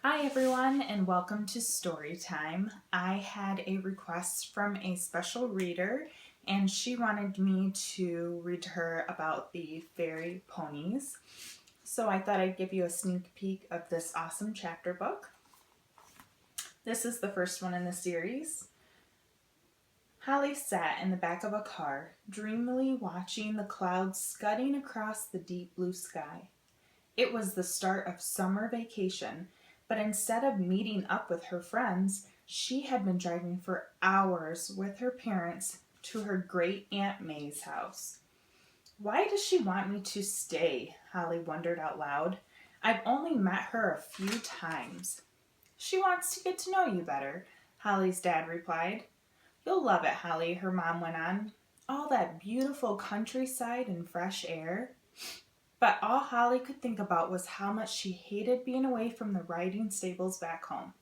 Hi everyone and welcome to Storytime. I had a request from a special reader and she wanted me to read to her about the Fairy Ponies. So I thought I'd give you a sneak peek of this awesome chapter book. This is the first one in the series. Holly sat in the back of a car, dreamily watching the clouds scudding across the deep blue sky. It was the start of summer vacation, but instead of meeting up with her friends, she had been driving for hours with her parents to her great Aunt May's house. Why does she want me to stay? Holly wondered out loud. I've only met her a few times. She wants to get to know you better, Holly's dad replied. You'll love it, Holly, her mom went on. All that beautiful countryside and fresh air. But all Holly could think about was how much she hated being away from the riding stables back home.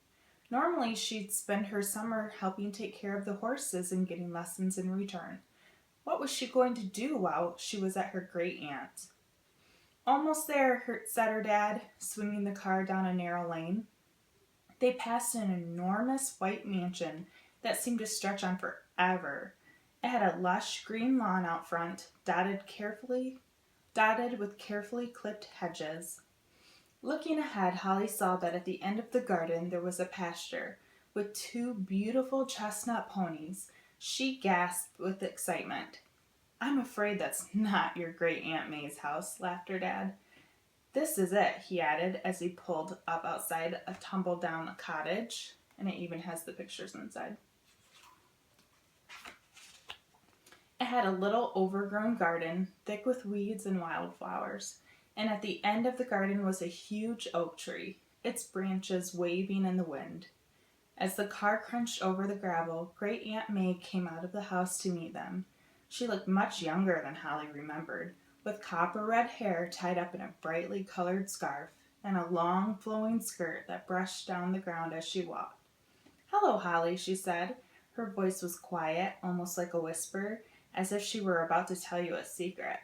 Normally, she'd spend her summer helping take care of the horses and getting lessons in return. What was she going to do while she was at her great aunt's? Almost there, said her dad, swinging the car down a narrow lane. They passed an enormous white mansion that seemed to stretch on forever. It had a lush green lawn out front, dotted with carefully clipped hedges. Looking ahead, Holly saw that at the end of the garden there was a pasture with two beautiful chestnut ponies. She gasped with excitement. I'm afraid that's not your great Aunt May's house, laughed her dad. This is it, he added as he pulled up outside a tumble-down cottage, and it even has the pictures inside. It had a little overgrown garden, thick with weeds and wildflowers, and at the end of the garden was a huge oak tree, its branches waving in the wind. As the car crunched over the gravel, Great Aunt May came out of the house to meet them. She looked much younger than Holly remembered, with copper-red hair tied up in a brightly colored scarf, and a long flowing skirt that brushed down the ground as she walked. Hello, Holly, she said. Her voice was quiet, almost like a whisper, as if she were about to tell you a secret.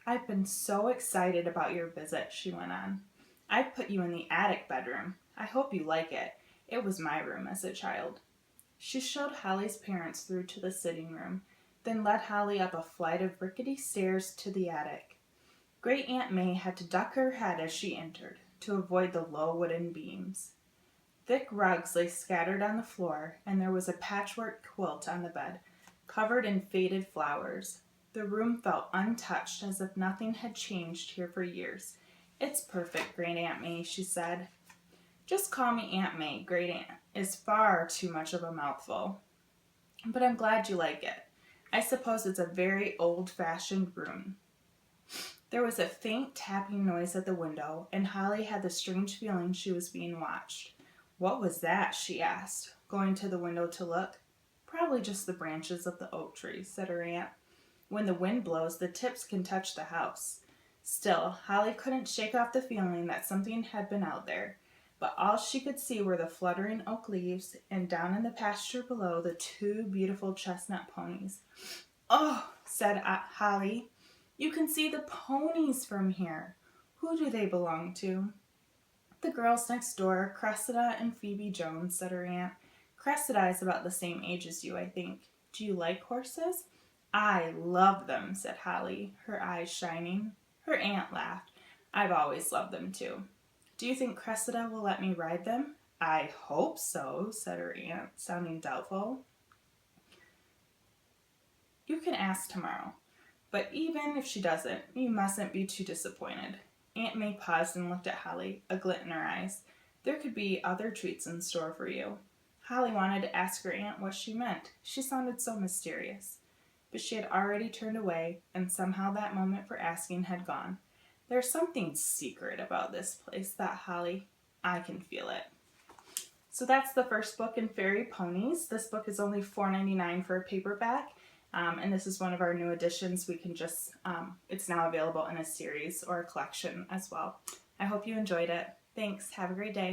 I've been so excited about your visit, she went on. I've put you in the attic bedroom. I hope you like it. It was my room as a child. She showed Holly's parents through to the sitting room, then led Holly up a flight of rickety stairs to the attic. Great Aunt May had to duck her head as she entered, to avoid the low wooden beams. Thick rugs lay scattered on the floor, and there was a patchwork quilt on the bed, covered in faded flowers. The room felt untouched, as if nothing had changed here for years. It's perfect, Great Aunt May, she said. Just call me Aunt May. Great Aunt is far too much of a mouthful. But I'm glad you like it. I suppose it's a very old-fashioned room. There was a faint tapping noise at the window, and Holly had the strange feeling she was being watched. What was that? She asked, going to the window to look. Probably just the branches of the oak tree, said her aunt. When the wind blows, the tips can touch the house. Still, Holly couldn't shake off the feeling that something had been out there, but all she could see were the fluttering oak leaves, and down in the pasture below, the two beautiful chestnut ponies. Oh, said Holly, you can see the ponies from here. Who do they belong to? The girls next door, Cressida and Phoebe Jones, said her aunt. Cressida is about the same age as you, I think. Do you like horses? I love them, said Holly, her eyes shining. Her aunt laughed. I've always loved them too. Do you think Cressida will let me ride them? I hope so, said her aunt, sounding doubtful. You can ask tomorrow. But even if she doesn't, you mustn't be too disappointed. Aunt May paused and looked at Holly, a glint in her eyes. There could be other treats in store for you. Holly wanted to ask her aunt what she meant. She sounded so mysterious. But she had already turned away, and somehow that moment for asking had gone. There's something secret about this place, thought Holly. I can feel it. So that's the first book in Fairy Ponies. This book is only $4.99 for a paperback. And this is one of our new editions. We can just, it's now available in a series or a collection as well. I hope you enjoyed it. Thanks. Have a great day.